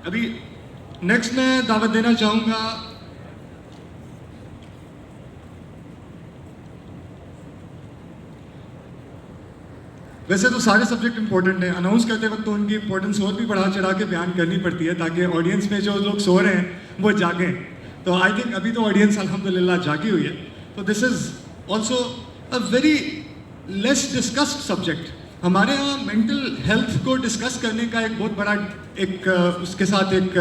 अभी नेक्स्ट मैं दावत देना चाहूँगा वैसे तो सारे सब्जेक्ट इंपॉर्टेंट हैं, अनाउंस करते वक्त तो उनकी इंपॉर्टेंस और भी बढ़ा चढ़ा के बयान करनी पड़ती है ताकि ऑडियंस में जो लोग सो रहे हैं वो जागें। तो आई थिंक अभी तो ऑडियंस अल्हम्दुलिल्लाह जागी हुई है। तो this is also a very less discussed subject. हमारे यहाँ मेंटल हेल्थ को डिस्कस करने का एक बहुत बड़ा एक उसके साथ एक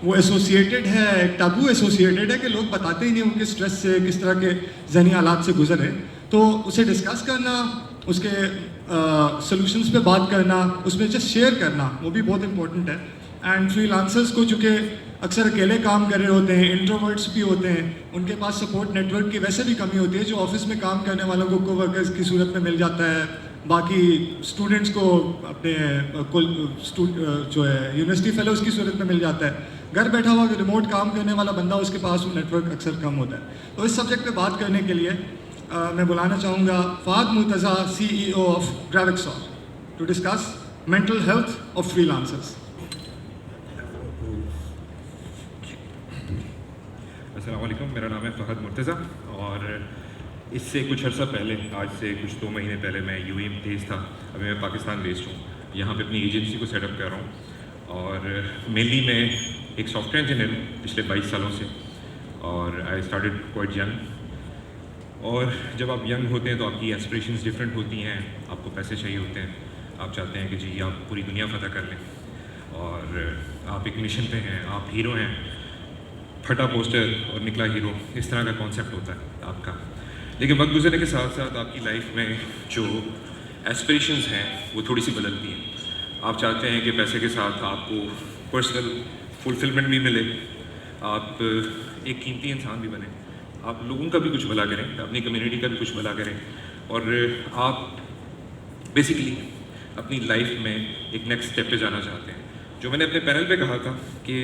वो एसोसिएटेड है, एक टाबू एसोसिएटेड है कि लोग बताते ही नहीं उनके स्ट्रेस से किस तरह के जहनी हालात से गुजर रहे। तो उसे डिस्कस करना, उसके सॉल्यूशंस पे बात करना, उसमें जस्ट शेयर करना वो भी बहुत इंपॉर्टेंट है। एंड फ्रीलांसर्स को चूँकि अक्सर अकेले काम कर रहे होते हैं, इंट्रोवर्ट्स भी होते हैं, उनके पास सपोर्ट नेटवर्क की वैसे भी कमी होती है। जो ऑफिस में काम करने वालों को कोवर्कर्स की सूरत में मिल जाता है, बाकी स्टूडेंट्स को अपने जो है यूनिवर्सिटी फेलोज़ की सूरत में मिल जाता है। घर बैठा हुआ रिमोट काम करने वाला बंदा, उसके पास वो नेटवर्क अक्सर कम होता है। तो इस सब्जेक्ट पे बात करने के लिए मैं बुलाना चाहूँगा फ़ाद मुर्तज़ा, CEO ऑफ ग्राविक्सॉल, to discuss mental health of freelancers. अस्सलाम वालेकुम, मेरा नाम है फ़हद मुर्तज़ा और इससे कुछ अर्सा पहले, आज से कुछ 2 महीने पहले मैं UAE में तेज़ था। अभी मैं पाकिस्तान बेस्ड हूँ, यहाँ पे अपनी एजेंसी को सेटअप कर रहा हूँ और मेनली मैं एक सॉफ्टवेयर इंजीनियर हूँ पिछले 22 सालों से। और आई स्टार्टेड क्वाइट यंग। और जब आप यंग होते हैं तो आपकी एस्पिरेशंस डिफरेंट होती हैं, आपको पैसे चाहिए होते हैं, आप चाहते हैं कि जी आप पूरी दुनिया फ़तह कर लें और आप एक मिशन पे हैं, आप हीरो हैं, फटा पोस्टर और निकला हीरो, इस तरह का कॉन्सेप्ट होता है आपका। लेकिन वक्त गुजरने के साथ साथ आपकी लाइफ में जो एस्पिरेशंस हैं वो थोड़ी सी बदलती हैं। आप चाहते हैं कि पैसे के साथ आपको पर्सनल फुलफिलमेंट भी मिले, आप एक कीमती इंसान भी बने, आप लोगों का भी कुछ भला करें, अपनी कम्युनिटी का भी कुछ भला करें और आप बेसिकली अपनी लाइफ में एक नेक्स्ट स्टेप पे जाना चाहते हैं। जो मैंने अपने पैनल पे कहा था कि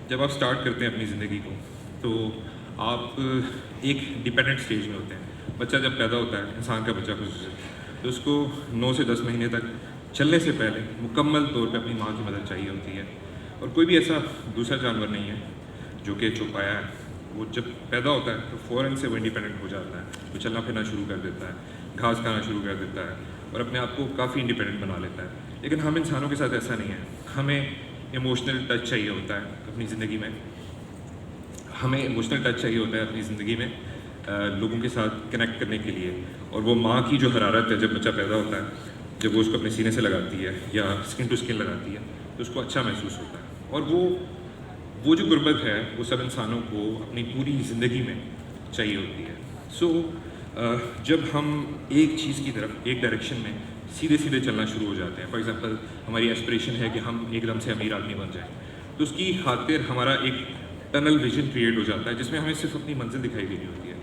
जब आप स्टार्ट करते हैं अपनी ज़िंदगी को तो आप एक डिपेंडेंट स्टेज में होते हैं। बच्चा जब पैदा होता है, इंसान का बच्चा खुद, तो उसको 9 से 10 महीने तक चलने से पहले मुकम्मल तौर पे अपनी माँ की मदद चाहिए होती है। और कोई भी ऐसा दूसरा जानवर नहीं है जो कि चौपाया है, वो जब पैदा होता है तो फ़ौरन से वो इंडिपेंडेंट हो जाता है, वो चलना फिरना शुरू कर देता है, घास खाना शुरू कर देता है और अपने आप को काफ़ी इंडिपेंडेंट बना लेता है। लेकिन हम इंसानों के साथ ऐसा नहीं है। हमें इमोशनल टच चाहिए होता है अपनी ज़िंदगी में, हमें इमोशनल टच चाहिए होता है अपनी ज़िंदगी में लोगों के साथ कनेक्ट करने के लिए। और वो माँ की जो हरारत है जब बच्चा पैदा होता है, जब वो उसको अपने सीने से लगाती है या स्किन टू स्किन लगाती है तो उसको अच्छा महसूस होता है। और वो जो गुर्बत है वो सब इंसानों को अपनी पूरी ज़िंदगी में चाहिए होती है। सो जब हम एक चीज़ की तरफ, एक डायरेक्शन में सीधे सीधे चलना शुरू हो जाते हैं, फॉर एग्जांपल हमारी एस्पिरेशन है कि हम एकदम से अमीर आदमी बन जाएं, तो उसकी खातिर हमारा एक टनल विजन क्रिएट हो जाता है जिसमें हमें सिर्फ अपनी मंजिल दिखाई दे रही होती है।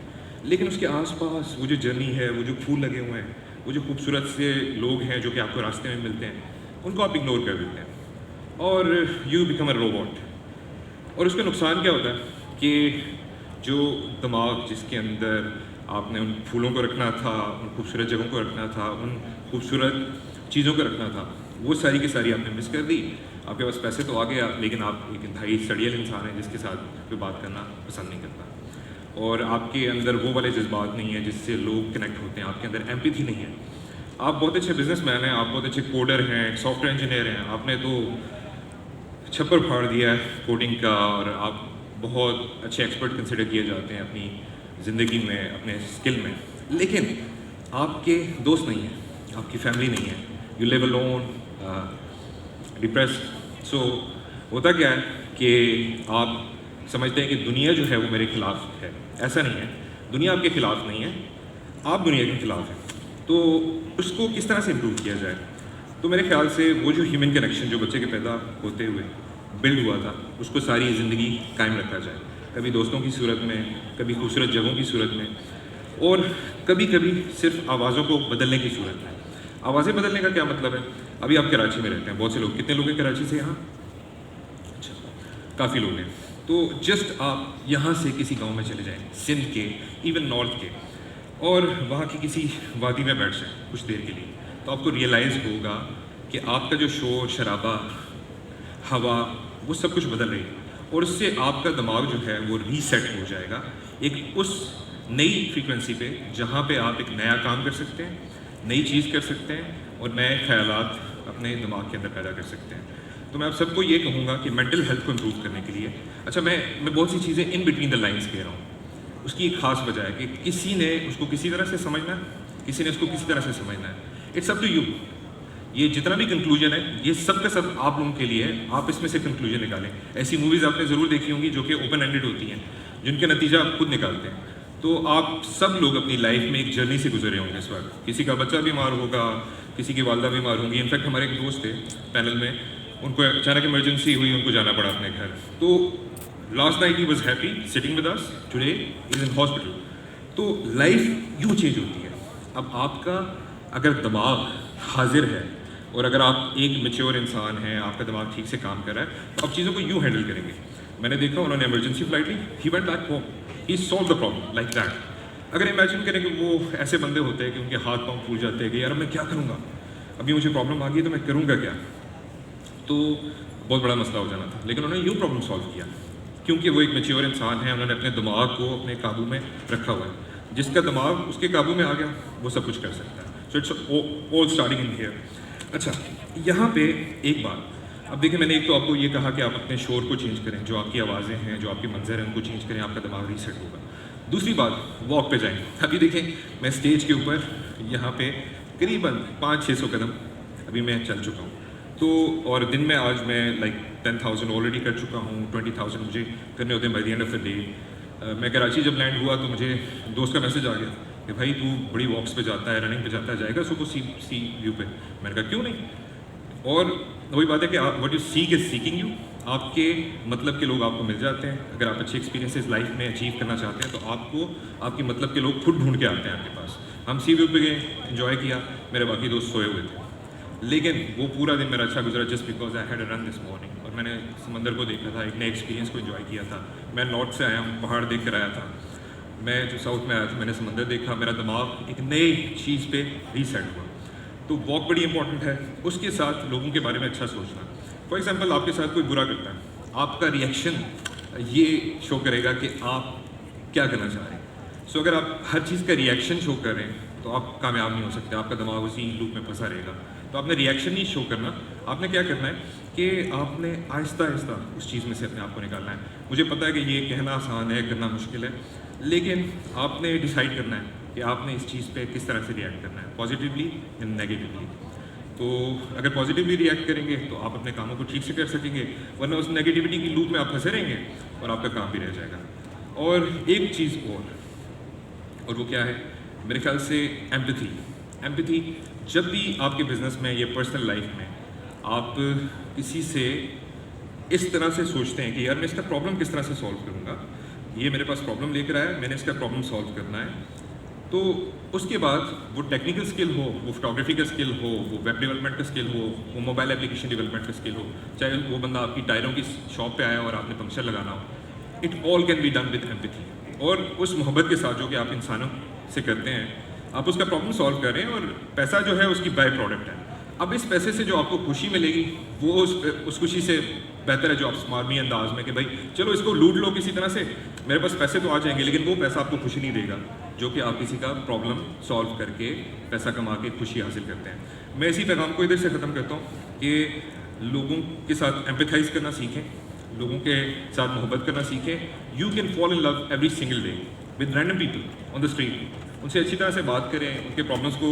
लेकिन उसके आसपास वो जो जर्नी है, वो जो फूल लगे हुए हैं, वो जो खूबसूरत से लोग हैं जो कि आपको रास्ते में मिलते हैं, उनको आप इग्नोर कर देते हैं और यू बिकम अ रोबोट। और उसका नुकसान क्या होता है कि जो दिमाग जिसके अंदर आपने उन फूलों को रखना था, उन खूबसूरत जगहों को रखना था, उन खूबसूरत चीज़ों को रखना था, वो सारी की सारी आपने मिस कर दी। आपके पास पैसे तो आ गया लेकिन आप एक इंतहाई सड़ियल इंसान है जिसके साथ कोई बात करना पसंद नहीं करता और आपके अंदर वो वाले जज्बात नहीं है जिससे लोग कनेक्ट होते हैं, आपके अंदर एम्पैथी नहीं है। आप बहुत अच्छे बिजनेसमैन हैं, आप बहुत अच्छे कोडर हैं, सॉफ्टवेयर इंजीनियर हैं, आपने तो छप्पर फाड़ दिया है कोडिंग का और आप बहुत अच्छे एक्सपर्ट कंसिडर किए जाते हैं अपनी ज़िंदगी में, अपने स्किल में। लेकिन आपके दोस्त नहीं हैं, आपकी फैमिली नहीं है, यू लिव अलोन, डिप्रेस्ड। सो होता क्या है कि आप समझते हैं कि दुनिया जो है वो मेरे खिलाफ है। ऐसा नहीं है, दुनिया आपके खिलाफ नहीं है, आप दुनिया के खिलाफ हैं। तो उसको किस तरह से इम्प्रूव किया जाए? तो मेरे ख्याल से वो जो ह्यूमन कनेक्शन जो बच्चे के पैदा होते हुए बिल्ड हुआ था, उसको सारी ज़िंदगी कायम रखा जाए। कभी दोस्तों की सूरत में, कभी खूबसूरत जगहों की सूरत में और कभी कभी सिर्फ आवाज़ों को बदलने की सूरत में। आवाज़ें बदलने का क्या मतलब है? अभी आप कराची में रहते हैं, बहुत से लोग, कितने लोग हैं कराची से यहाँ? अच्छा, काफ़ी लोग हैं। तो जस्ट आप यहाँ से किसी गांव में चले जाएं, सिंध के, इवन नॉर्थ के, और वहाँ की किसी वादी में बैठ जाएं कुछ देर के लिए, तो आपको रियलाइज़ होगा कि आपका जो शोर शराबा हवा, वो सब कुछ बदल रही है और उससे आपका दिमाग जो है वो रीसेट हो जाएगा एक उस नई फ्रीक्वेंसी पे जहाँ पे आप एक नया काम कर सकते हैं, नई चीज़ कर सकते हैं और नए ख्यालात अपने दिमाग के अंदर पैदा कर सकते हैं। तो मैं आप सबको ये कहूँगा कि मेंटल हेल्थ को इम्प्रूव करने के लिए, अच्छा मैं बहुत सी चीज़ें इन बिटवीन द लाइंस कह रहा हूँ, उसकी एक खास वजह है कि किसी ने उसको किसी तरह से समझना है, किसी ने उसको किसी तरह से समझना है। It's up to you. ये जितना भी कंक्लूजन है ये सब का सब आप लोगों के लिए है, आप इसमें से कंक्लूजन निकालें। ऐसी मूवीज़ आपने ज़रूर देखी होंगी जो कि ओपन एंडेड होती हैं, जिनके नतीजा आप खुद निकालते हैं। तो आप सब लोग अपनी लाइफ में एक जर्नी से गुजरे होंगे इस वक्त। किसी का बच्चा बीमार होगा, किसी की वालदा बीमार होंगी। इनफैक्ट हमारे एक दोस्त थे पैनल में, उनको अचानक इमरजेंसी हुई, उनको जाना पड़ा अपने घर। तो last night he was happy sitting with us, today is in hospital. तो लाइफ यूँ चेंज होती है। अब आपका अगर दिमाग हाजिर है और अगर आप एक मैच्योर इंसान हैं, आपका दिमाग ठीक से काम कर रहा है, तो आप चीज़ों को यूँ हैंडल करेंगे। मैंने देखा उन्होंने इमरजेंसी फ्लाइट ली, he went back home, he solved the problem like that. अगर इमेजिन करें कि वो ऐसे बंदे होते हैं कि उनके हाथ पाँव फूल जाते हैं कि यार मैं क्या करूँगा, अभी मुझे प्रॉब्लम आ गई तो मैं करूँगा क्या, तो बहुत बड़ा मसला हो जाना था। लेकिन उन्होंने यूँ प्रॉब्लम सॉल्व किया क्योंकि वो एक मैच्योर इंसान है, उन्होंने अपने दिमाग को अपने काबू में रखा हुआ है। जिसका दिमाग उसके काबू में आ गया वो सब कुछ कर सकता है। So it's all starting in here. अच्छा, यहाँ पे एक बात, अब देखिए मैंने एक तो आपको ये कहा कि आप अपने शोर को चेंज करें, जो आपकी आवाज़ें हैं, जो आपके मंजर हैं, उनको चेंज करें, आपका दिमाग रीसेट होगा। दूसरी बात, वॉक पे जाएं। अभी देखें मैं स्टेज के ऊपर यहाँ पे करीबन 500-600 कदम अभी मैं चल चुका हूँ। तो और दिन में आज मैं लाइक 10,000 ऑलरेडी कर चुका हूँ, 20,000 मुझे करने होते हैं by the end of the day. मैं कराची जब लैंड हुआ तो मुझे दोस्त का मैसेज आ गया कि भाई तू बड़ी वॉक्स पे जाता है, रनिंग पे जाता है, जाएगा सुबह सी व्यू पे। मैंने कहा क्यों नहीं। और वही बात है कि what you seek is seeking you. आपके मतलब के लोग आपको मिल जाते हैं। अगर आप अच्छे एक्सपीरियंसेस लाइफ में अचीव करना चाहते हैं तो आपको आपके मतलब के लोग खुद ढूंढ के आते हैं आपके पास। हम सी व्यू पे गए, इन्जॉय किया, मेरे बाकी दोस्त सोए हुए थे, लेकिन वो पूरा दिन मेरा अच्छा गुजरा just because I had a run this morning. और मैंने समंदर को देखा था, एक नए एक्सपीरियंस को एंजॉय किया था। मैं नॉर्थ से आया हूँ, पहाड़ देख कर आया था। मैं जो साउथ में आया था, मैंने समंदर देखा, मेरा दिमाग एक नई चीज़ पे रीसेट हुआ। तो वॉक बड़ी इंपॉर्टेंट है। उसके साथ लोगों के बारे में अच्छा सोचना। फॉर एग्जांपल आपके साथ कोई बुरा करता है, आपका रिएक्शन ये शो करेगा कि आप क्या करना चाह रहे हैं। सो अगर आप हर चीज़ का रिएक्शन शो कर रहे हैं तो आप कामयाब नहीं हो सकते, आपका दिमाग उसी लूप में फंसा रहेगा। तो आपने रिएक्शन नहीं शो करना, आपने क्या करना है कि आपने आहिस्ता आहिस्ता उस चीज़ में से अपने आप को निकालना है। मुझे पता है कि ये कहना आसान है, करना मुश्किल है, लेकिन आपने डिसाइड करना है कि आपने इस चीज़ पे किस तरह से रिएक्ट करना है, पॉजिटिवली या नेगेटिवली। तो अगर पॉजिटिवली रिएक्ट करेंगे तो आप अपने कामों को ठीक से कर सकेंगे, वरना उस नेगेटिविटी की लूप में आप फंसे रहेंगे और आपका काम भी रह जाएगा। और एक चीज़ और वो क्या है, मेरे ख्याल से एम्पैथी। एम्पैथी जब भी आपके बिजनेस में या पर्सनल लाइफ में आप किसी से इस तरह से सोचते हैं कि यार मैं इसका प्रॉब्लम किस तरह से सॉल्व करूँगा, ये मेरे पास प्रॉब्लम लेकर आया, मैंने इसका प्रॉब्लम सॉल्व करना है। तो उसके बाद वो टेक्निकल स्किल हो, वो फोटोग्राफी का स्किल हो, वो वेब डेवलपमेंट का स्किल हो, वो मोबाइल एप्लीकेशन डेवलपमेंट का स्किल हो, चाहे वो बंदा आपकी टायरों की शॉप पे आया और आपने पंक्चर लगाना हो, it all can be done with empathy. और उस मोहब्बत के साथ जो कि आप इंसानों से करते हैं, आप उसका प्रॉब्लम सॉल्व कर रहे हैं और पैसा जो है उसकी बाय प्रोडक्ट है। अब इस पैसे से जो आपको खुशी मिलेगी वो उस खुशी से बेहतर है जो आप स्मार्मी अंदाज में कि भाई चलो इसको लूट लो किसी तरह से, मेरे पास पैसे तो आ जाएंगे, लेकिन वो पैसा आपको खुशी नहीं देगा जो कि आप किसी का प्रॉब्लम सॉल्व करके पैसा कमा के खुशी हासिल करते हैं। मैं इसी पैगाम को इधर से ख़त्म करता हूँ कि लोगों के साथ एम्पैथाइज करना सीखें, लोगों के साथ मोहब्बत करना सीखें। You can fall in love every single day with random people on the street. उनसे अच्छी तरह से बात करें, उनके प्रॉब्लम्स को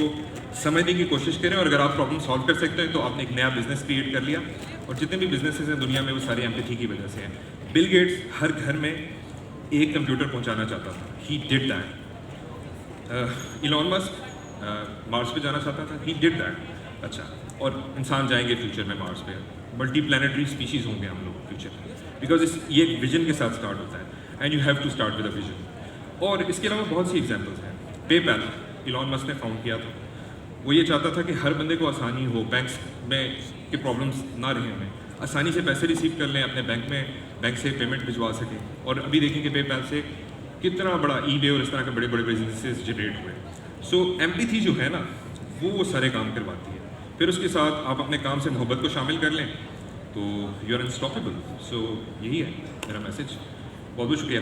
समझने की कोशिश करें, और अगर आप प्रॉब्लम सॉल्व कर सकते हैं तो आपने एक नया बिजनेस क्रिएट कर लिया। और जितने भी बिजनेसेस हैं दुनिया में वो सारे एम्पैथी की वजह से हैं। बिल गेट्स हर घर में एक कंप्यूटर पहुंचाना चाहता था, he did that. Elon Musk Mars पे जाना चाहता था, ही डिड दैट। अच्छा, और इंसान जाएंगे फ्यूचर में मार्स पे, मल्टी प्लानिटरी स्पीशीज़ होंगे हम लोग फ्यूचर में, बिकॉज ये एक विजन के साथ स्टार्ट होता है and you have to start with a vision. और इसके अलावा बहुत सी एग्जाम्पल्स हैं। पेपैल इलॉन मस्क ने फाउंड किया था, वो ये चाहता था कि हर बंदे को आसानी हो, बैंक्स में के प्रॉब्लम्स ना रहे, हमें आसानी से पैसे रिसीव कर लें, अपने बैंक से पेमेंट भिजवा सकें। और अभी देखें कि पेपैल से कितना बड़ा ईबे और इस तरह के बड़े बड़े बिजनेसेस जनरेट हुए। सो एम्पैथी जो है ना वो सारे काम करवाती है। फिर उसके साथ आप अपने काम से मोहब्बत को शामिल कर लें तो यू आर अनस्टॉपेबल। सो यही है मेरा मैसेज। बहुत बहुत शुक्रिया।